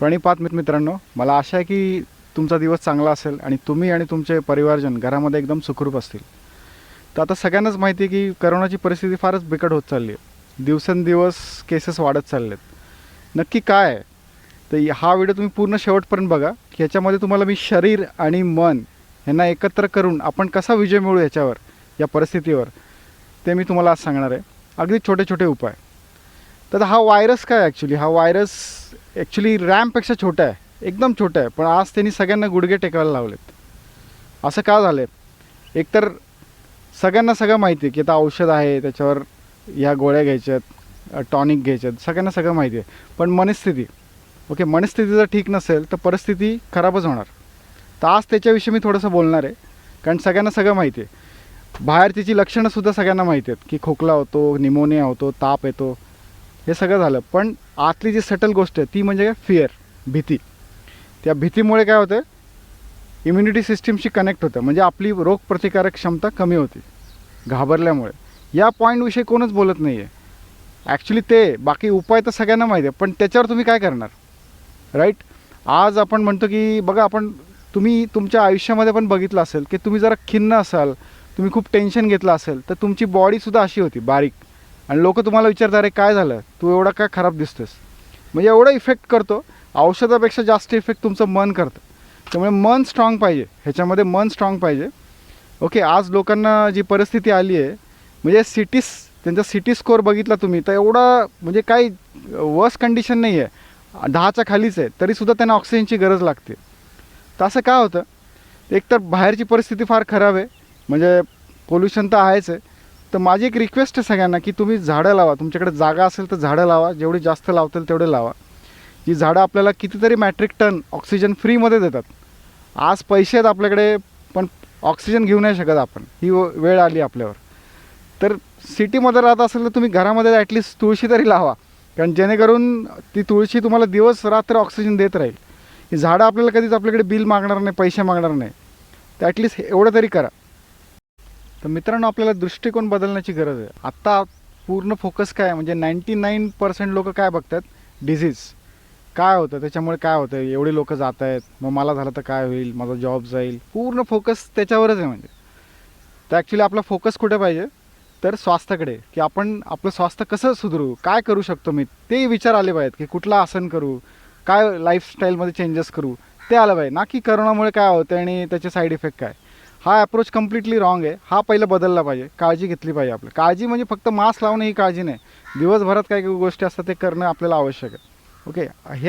प्रणिपात मित्रांनो, मला आशा आहे की तुमचा दिवस चांगला असेल आणि तुम्ही आणि तुमचे परिवारजन घरामध्ये एकदम सुखरूप असतील. तर आता सगळ्यांनाच माहिती आहे की करोनाची परिस्थिती फारच बिकट होत चालली आहे. दिवसेंदिवस केसेस वाढत चालले आहेत. नक्की काय आहे? तर हा व्हिडिओ तुम्ही पूर्ण शेवटपर्यंत बघा की ह्याच्यामध्ये तुम्हाला मी शरीर आणि मन यांना एकत्र करून आपण कसा विजय मिळू याच्यावर, या परिस्थितीवर, ते मी तुम्हाला आज सांगणार आहे. अगदी छोटे छोटे उपाय. तर हा व्हायरस काय ॲक्च्युली, हा व्हायरस ॲक्च्युली रॅमपेक्षा छोटा आहे, एकदम छोटा आहे, पण आज त्यांनी सगळ्यांना गुडघे टेकायला लावलेत. असं का झालं आहे? एकतर सगळ्यांना सगळं माहिती आहे की आता औषध आहे, त्याच्यावर ह्या गोळ्या घ्यायच्यात, टॉनिक घ्यायच्यात, सगळ्यांना सगळं माहिती आहे. पण मनस्थिती, मनस्थिती जर ठीक नसेल तर परिस्थिती खराबच होणार. तर आज त्याच्याविषयी मी थोडंसं बोलणार आहे. कारण सगळ्यांना सगळं माहिती आहे. बाहेर तिची लक्षणंसुद्धा सगळ्यांना माहिती आहेत की खोकला होतो, निमोनिया होतो, ताप येतो, हे सगळं झालं. पण आतली जी सटल गोष्ट आहे ती म्हणजे काय? फिअर, भीती. त्या भीतीमुळे काय होतं? इम्युनिटी सिस्टीमशी कनेक्ट होतं, म्हणजे आपली रोगप्रतिकारक क्षमता कमी होती घाबरल्यामुळे. या पॉईंटविषयी कोणच बोलत नाही आहे ॲक्च्युली. ते बाकी उपाय तर सगळ्यांना माहिती आहे, पण त्याच्यावर तुम्ही काय करणार, राईट? आज आपण म्हणतो की बघा, तुम्ही तुमच्या आयुष्यामध्ये पण बघितलं असेल की तुम्ही जरा खिन्न असाल, तुम्ही खूप टेन्शन घेतलं असेल तर तुमची बॉडीसुद्धा अशी होती बारीक, आणि लोक तुम्हाला विचारतात, अरे काय झालं, तू एवढा काय खराब दिसतोस. म्हणजे एवढा इफेक्ट करतो, औषधापेक्षा जास्त इफेक्ट तुमचं मन करतं. त्यामुळे मन स्ट्रॉंग पाहिजे, ह्याच्यामध्ये मन स्ट्रॉंग पाहिजे. आज लोकांना जी परिस्थिती आली आहे, म्हणजे त्यांचा सिटी स्कोअर बघितला तुम्ही तर एवढा, म्हणजे काही वर्स कंडिशन नाही आहे, 10च्या खालीच आहे, तरीसुद्धा त्यांना ऑक्सिजनची गरज लागते. तर असं का होतं? एकतर बाहेरची परिस्थिती फार खराब आहे, म्हणजे पोल्युशन तर आहेच आहे. तर माझी एक रिक्वेस्ट आहे सगळ्यांना की तुम्ही झाडं लावा. तुमच्याकडे जागा असेल तर झाडं लावा, जेवढी जास्त लावतील तेवढे लावा. जी झाडं आपल्याला कितीतरी मॅट्रिक टन ऑक्सिजन फ्रीमध्ये देतात. आज पैसे आहेत आपल्याकडे, पण ऑक्सिजन घेऊ नाही शकत आपण, ही वेळ आली आपल्यावर. तर सिटीमध्ये राहत असेल तर तुम्ही घरामध्ये ॲटलिस्ट तुळशी तरी लावा, कारण जेणेकरून ती तुळशी तुम्हाला दिवस रात्र ऑक्सिजन देत राहील. ही झाडं आपल्याला कधीच आपल्याकडे बिल मागणार नाही, पैसे मागणार नाही. तर ॲटलिस्ट एवढं तरी करा. तर मित्रांनो, आपल्याला दृष्टिकोन बदलण्याची गरज आहे. आत्ता पूर्ण फोकस काय आहे, म्हणजे 99% लोक काय बघतात? डिझीज काय होतं, त्याच्यामुळे काय होतं, एवढे लोक जात आहेत, मग मला झालं तर काय होईल, माझा जॉब जाईल, पूर्ण फोकस त्याच्यावरच आहे. म्हणजे तर ॲक्च्युली आपला फोकस कुठे पाहिजे? तर स्वास्थ्याकडे, की आपण आपलं स्वास्थ्य कसं सुधारू, काय करू शकतो मी, ते विचार आले पाहिजेत. की कुठलं आसन करू, काय लाईफस्टाईलमध्ये चेंजेस करू, ते आलं पाहिजे. ना की करोनामुळे काय होतं आणि त्याचे साईड इफेक्ट काय. हा अप्रोच कम्प्लिटली रॉंग आहे. हा पहिलं बदलला पाहिजे, काळजी घेतली पाहिजे. आपलं काळजी म्हणजे फक्त मास्क लावणं ही काळजी नाही, दिवसभरात काही काही गोष्टी असतात ते करणं आपल्याला आवश्यक आहे.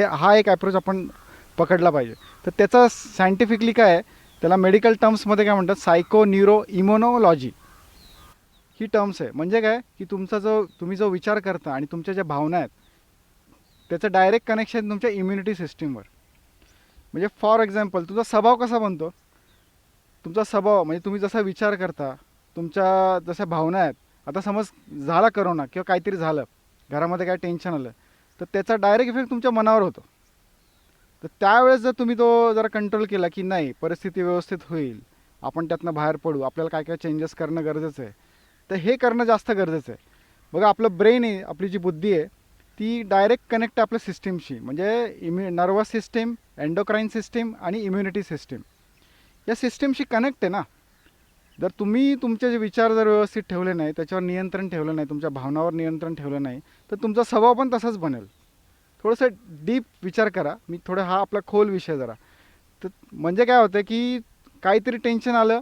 हा एक अप्रोच आपण पकडला पाहिजे. तर त्याचा सायंटिफिकली काय आहे, त्याला मेडिकल टर्म्समध्ये काय म्हणतात? सायको न्यूरो इम्युनॉलॉजी ही टर्म्स आहे. म्हणजे काय की तुम्ही जो विचार करता आणि तुमच्या ज्या भावना आहेत त्याचं डायरेक्ट कनेक्शन तुमच्या इम्युनिटी सिस्टीमवर. म्हणजे फॉर एक्झाम्पल, तुमचा स्वभाव कसा बनतो? तुमचा स्वभाव म्हणजे तुम्ही जसा विचार करता, तुमच्या जशा भावना आहेत. आता समज झाला करोना किंवा काहीतरी झालं, घरामध्ये काय टेन्शन आलं, तर त्याचा डायरेक्ट इफेक्ट तुमच्या मनावर होतो. तर त्यावेळेस जर तुम्ही तो जरा कंट्रोल केला की नाही, परिस्थिती व्यवस्थित होईल, आपण त्यातनं बाहेर पडू, आपल्याला काय काय चेंजेस करणं गरजेचं आहे, तर हे करणं जास्त गरजेचं आहे. बघा, आपलं ब्रेन आहे, आपली जी बुद्धी आहे, ती डायरेक्ट कनेक्ट आहे आपल्या सिस्टीमशी. म्हणजे नर्वस सिस्टीम, एंडोक्राईन सिस्टीम आणि इम्युनिटी सिस्टीम या सिस्टीमशी कनेक्ट आहे ना. जर तुम्ही तुमचे जे विचार जर व्यवस्थित ठेवले नाही, त्याच्यावर नियंत्रण ठेवलं नाही, तुमच्या भावनावर नियंत्रण ठेवलं नाही, तर तुमचा स्वभाव पण तसाच बनेल. थोडंसं डीप विचार करा. मी थोडं हा आपला खोल विषय जरा. तर म्हणजे काय होतं की काहीतरी टेन्शन आलं,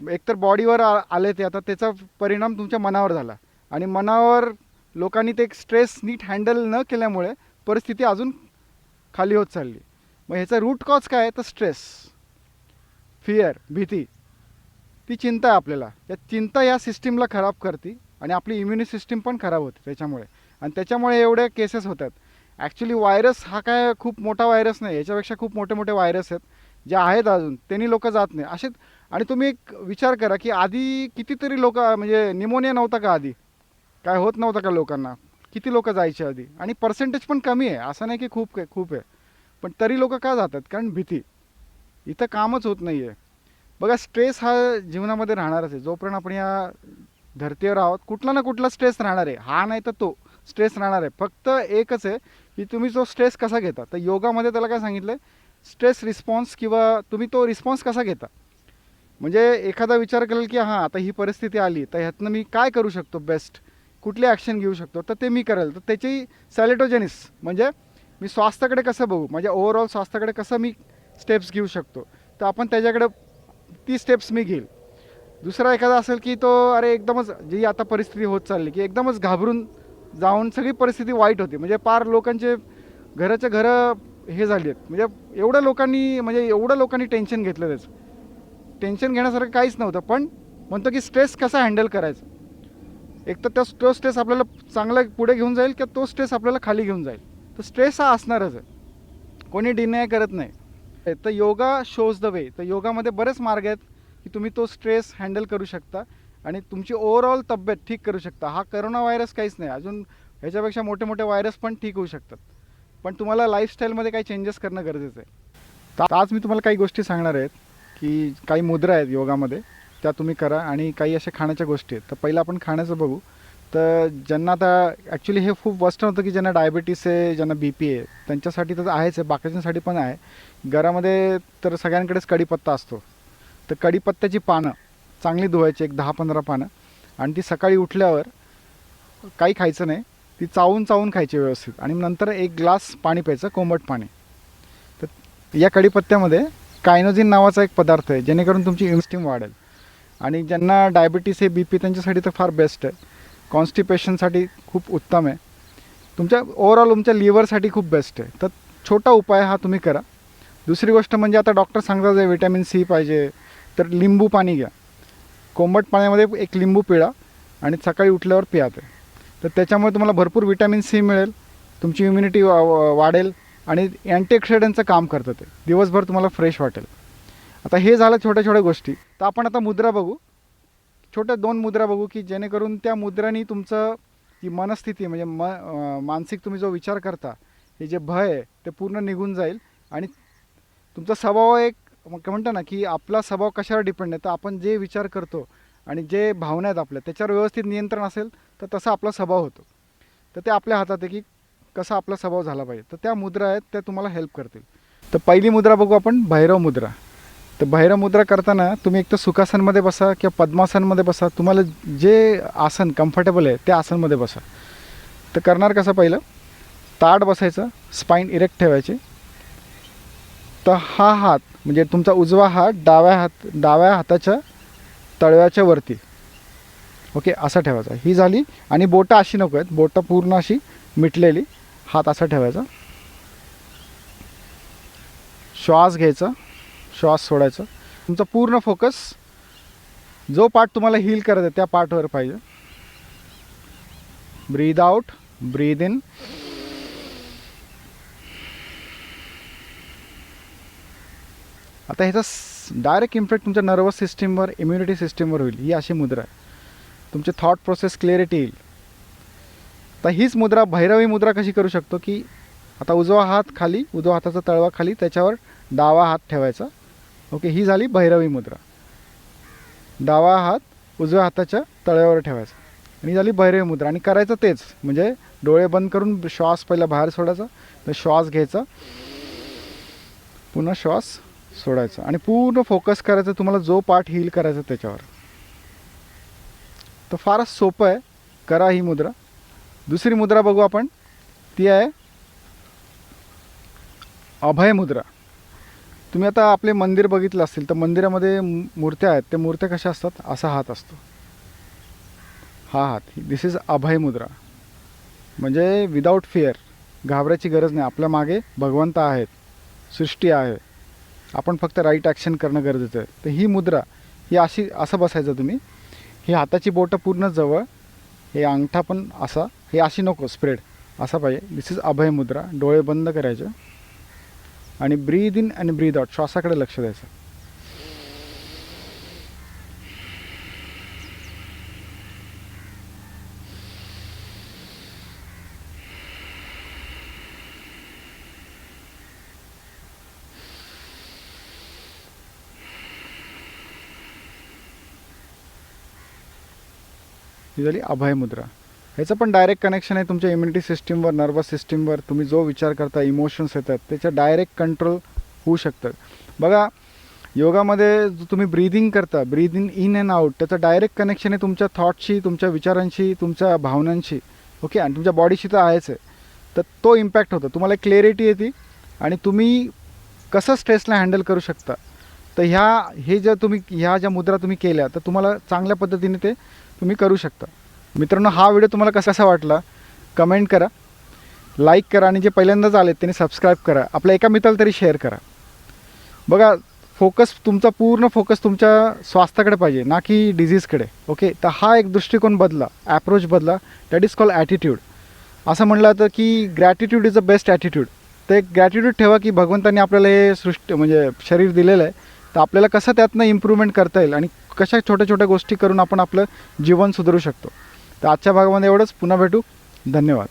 एकतर बॉडीवर आले ते, आता त्याचा परिणाम तुमच्या मनावर झाला, आणि मनावर लोकांनी ते स्ट्रेस नीट हँडल न केल्यामुळे परिस्थिती अजून खाली होत चालली. मग ह्याचा रूट कॉज काय आहे? तर स्ट्रेस, फिअर, भीती, ती चिंता आहे आपल्याला. या चिंता या सिस्टीमला खराब करते आणि आपली इम्युनी सिस्टीम पण खराब होते त्याच्यामुळे, आणि त्याच्यामुळे एवढे केसेस होतात. ॲक्च्युली व्हायरस हा काय खूप मोठा व्हायरस नाही, याच्यापेक्षा खूप मोठे मोठे व्हायरस आहेत जे आहेत अजून, त्यांनी लोक जात नाही असे. आणि तुम्ही एक विचार करा की आधी कितीतरी लोक, म्हणजे निमोनिया नव्हता का आधी, काय होत नव्हतं का लोकांना, किती लोक जायचे आधी, आणि पर्सेंटेज पण कमी आहे, असं नाही की खूप आहे, पण तरी लोक का जातात? कारण भीती. इथं कामच होत नाही आहे. बघा, स्ट्रेस हा जीवनामध्ये राहणारच आहे. जोपर्यंत आपण या धर्तीवर आहोत, कुठला ना कुठला स्ट्रेस राहणार आहे, हा नाही तर तो स्ट्रेस राहणार आहे. फक्त एकच आहे की तुम्ही जो स्ट्रेस कसा घेता. तर योगामध्ये त्याला काय सांगितलं आहे, स्ट्रेस रिस्पॉन्स किंवा तुम्ही तो रिस्पॉन्स कसा घेता. म्हणजे एखादा विचार करेल की हां आता ही परिस्थिती आली तर ह्यातनं मी काय करू शकतो बेस्ट, कुठली ॲक्शन घेऊ शकतो, तर ते मी करेल. तर त्याची सॅलेटोजेनिस म्हणजे मी स्वास्थ्याकडे कसं बघू, माझ्या ओव्हरऑल स्वास्थ्याकडे कसं मी स्टेप्स घेऊ शकतो, तर आपण त्याच्याकडे ती स्टेप्स मी घेईल. दुसरा एखादा असेल की तो अरे एकदमच जी आता परिस्थिती होत चालली की एकदमच घाबरून जाऊन सगळी परिस्थिती वाईट होती, म्हणजे पार लोकांचे घराच्या घरं हे झाली आहेत, म्हणजे एवढं लोकांनी टेन्शन घेतलं त्याचं. टेन्शन घेण्यासारखं काहीच नव्हतं, पण म्हणतो की स्ट्रेस कसा हँडल करायचा. एक तर तो स्ट्रेस आपल्याला चांगला पुढे घेऊन जाईल किंवा तो स्ट्रेस आपल्याला खाली घेऊन जाईल. तर स्ट्रेस हा असणारच आहे, कोणी डिनाय करत नाही. तर योगा शोज द वे. तर योगामध्ये बरेच मार्ग आहेत की तुम्ही तो स्ट्रेस हँडल करू शकता आणि तुमची ओव्हरऑल तब्येत ठीक करू शकता. हा करोना व्हायरस काहीच नाही, अजून ह्याच्यापेक्षा मोठे मोठे व्हायरस पण ठीक होऊ शकतात, पण तुम्हाला लाईफस्टाईलमध्ये काही चेंजेस करणं गरजेचं आहे. तर आज मी तुम्हाला काही गोष्टी सांगणार आहेत की काही मुद्रा आहेत योगामध्ये, त्या तुम्ही करा आणि काही अशा खाण्याच्या गोष्टी आहेत. तर पहिलं आपण खाण्याचं बघू. तर ज्यांना आता ॲक्च्युली हे खूप वस्ट होतं की ज्यांना डायबिटीस आहे, ज्यांना बी पी आहे, त्यांच्यासाठी तर आहेच आहे, बाकीच्यांसाठी पण आहे. घरामध्ये तर सगळ्यांकडेच कढीपत्ता असतो. तर कढीपत्त्याची पानं चांगली धुवायची, एक 10-15 पानं, आणि ती सकाळी उठल्यावर काही खायचं नाही, ती चावून चावून खायची व्यवस्थित, आणि नंतर एक ग्लास पाणी प्यायचं, कोमट पाणी. तर या कढीपत्त्यामध्ये कायनोजिन नावाचा एक पदार्थ आहे, जेणेकरून तुमची इम्युन सिस्टम वाढेल. आणि ज्यांना डायबिटीस आहे, बी पी, त्यांच्यासाठी तर फार बेस्ट आहे. कॉन्स्टिपेशनसाठी खूप उत्तम आहे. तुमच्या ओव्हरऑल तुमच्या लिव्हरसाठी खूप बेस्ट आहे. तर छोटा उपाय हा तुम्ही करा. दुसरी गोष्ट म्हणजे आता डॉक्टर सांगतात जे विटॅमिन सी पाहिजे, तर लिंबू पाणी घ्या. कोमट पाण्यामध्ये एक लिंबू पिळा आणि सकाळी उठल्यावर प्या ते. तर त्याच्यामुळे तुम्हाला भरपूर विटॅमिन सी मिळेल, तुमची इम्युनिटी वाढेल आणि अँटीऑक्सिडंटचं काम करतं ते. दिवसभर तुम्हाला फ्रेश वाटेल. आता हे झालं छोट्या छोट्या गोष्टी. तर आपण आता मुद्रा बघू. छोट्या 2 मुद्रा बघू की जेणेकरून त्या मुद्रांनी तुमचं जी मनस्थिती म्हणजे मानसिक तुम्ही जो विचार करता, हे जे भय आहे ते पूर्ण निघून जाईल. आणि तुमचा स्वभाव एक म्हणतो ना की आपला स्वभाव कशावर डिपेंड आहे, तर आपण जे विचार करतो आणि जे भावना आहेत आपल्या, त्याच्यावर व्यवस्थित नियंत्रण असेल तर तसा आपला स्वभाव होतो. तर ते आपल्या हातात आहे की कसा आपला स्वभाव झाला पाहिजे. तर त्या मुद्रा आहेत, त्या तुम्हाला हेल्प करतील. तर पहिली मुद्रा बघू आपण, भैरव मुद्रा. तर भैरव मुद्रा करताना तुम्ही एक तर सुखासनमध्ये बसा किंवा पद्मासनमध्ये बसा, तुम्हाला जे आसन कम्फर्टेबल आहे त्या आसनमध्ये बसा. तर करणार कसं, पहिलं ताट बसायचं, स्पाईन इरेक्ट ठेवायची. तर हा हात म्हणजे तुमचा उजवा हात डाव्या हाताच्या तळव्याच्या वरती, ओके, असा ठेवायचा. ही झाली. आणि बोटं अशी नको आहेत, बोटं पूर्ण अशी मिटलेली, हात असा ठेवायचा. श्वास घ्यायचा, श्वास सोडायचा. तुमचा पूर्ण फोकस जो पार्ट तुम्हाला हील करायचा त्या पार्टवर पाहिजे. ब्रीद आउट, ब्रीद इन. आता ह्याचा डायरेक्ट इम्पॅक्ट तुमच्या नर्वस सिस्टीमवर, इम्युनिटी सिस्टीमवर होईल. ही अशी मुद्रा आहे. तुमची थॉट प्रोसेस क्लिअरिटी येईल. तर हीच मुद्रा, भैरवी मुद्रा कशी करू शकतो की आता उजवा हात खाली, उजवा हाताचा तळवा खाली, त्याच्यावर डावा हात ठेवायचा, ओके. ही झाली भैरवी मुद्रा. डावा हात उजव्या हाताच्या तळव्यावर ठेवायचा आणि झाली भैरवी मुद्रा. आणि करायचं तेच, म्हणजे डोळे बंद करून श्वास पहिला बाहेर सोडायचा, तर श्वास घ्यायचा, पुन्हा श्वास सोडायचा आणि पूर्ण फोकस करायचं तुम्हाला जो पार्ट हील करायचा त्याच्यावर. तर फारच सोपं आहे, करा ही मुद्रा. दुसरी मुद्रा बघू आपण, ती आहे अभय मुद्रा. तुम्ही आता आपले मंदिर बघितलं असतील तर मंदिरामध्ये मूर्त्या आहेत, त्या मूर्त्या कशा असतात, असा हात असतो, हा हात. दिस इज अभय मुद्रा. म्हणजे विदाऊट फिअर, घाबरायची गरज नाही. आपल्या मागे भगवंत आहेत, सृष्टी आहे, आपण फक्त राईट ॲक्शन करणं गरजेचं आहे. तर ही मुद्रा ही अशी, असं बसायचं तुम्ही. ही हाताची बोटं पूर्ण जवळ, हे अंगठा पण असा, हे अशी नको स्प्रेड, असा पाहिजे. दिस इज अभय मुद्रा. डोळे बंद करायचे आणि ब्रीद इन आणि ब्रीद आउट, श्वासाकडे लक्ष द्यायचं. ही झाली अभय मुद्रा. ह्याचं पण डायरेक्ट कनेक्शन आहे तुमच्या इम्युनिटी सिस्टीमवर, नर्वस सिस्टीमवर. तुम्ही जो विचार करता, इमोशन्स येतात, त्याचं डायरेक्ट कंट्रोल होऊ शकतं. बघा, योगामध्ये जो तुम्ही ब्रीदिंग करता, ब्रीदिंग इन अँड आउट, त्याचं डायरेक्ट कनेक्शन आहे तुमच्या थॉटशी, तुमच्या विचारांशी, तुमच्या भावनांशी. ओके, आणि तुमच्या बॉडीशी तर आहेच आहे. तर तो इम्पॅक्ट होतो, तुम्हाला क्लॅरिटी येते आणि तुम्ही कसं स्ट्रेसला हँडल करू शकता. तर ह्या ज्या मुद्रा तुम्ही केल्या, तर तुम्हाला चांगल्या पद्धतीने ते तुम्ही करू शकता. मित्रांनो, हा व्हिडिओ तुम्हाला कसा वाटला कमेंट करा, लाईक करा, आणि जे पहिल्यांदाच आलेत त्यांनी सबस्क्राईब करा. आपल्या एका मित्राला तरी शेअर करा. बघा, पूर्ण फोकस तुमच्या स्वास्थ्याकडे पाहिजे, ना की डिझीजकडे. ओके, तर हा एक दृष्टिकोन बदला, ॲप्रोच बदला. That is called attitude. असं म्हटलं जातं की gratitude is the best attitude. तर एक ग्रॅटिट्यूड ठेवा की भगवंतांनी आपल्याला हे म्हणजे शरीर दिलेलं आहे, तर आपल्याला कसं त्यातनं इम्प्रूव्हमेंट करता येईल आणि कशा छोट्या छोट्या गोष्टी करून आपण आपलं जीवन सुधारू शकतो. तर आजच्या भागामध्ये एवढंच. पुन्हा भेटू. धन्यवाद.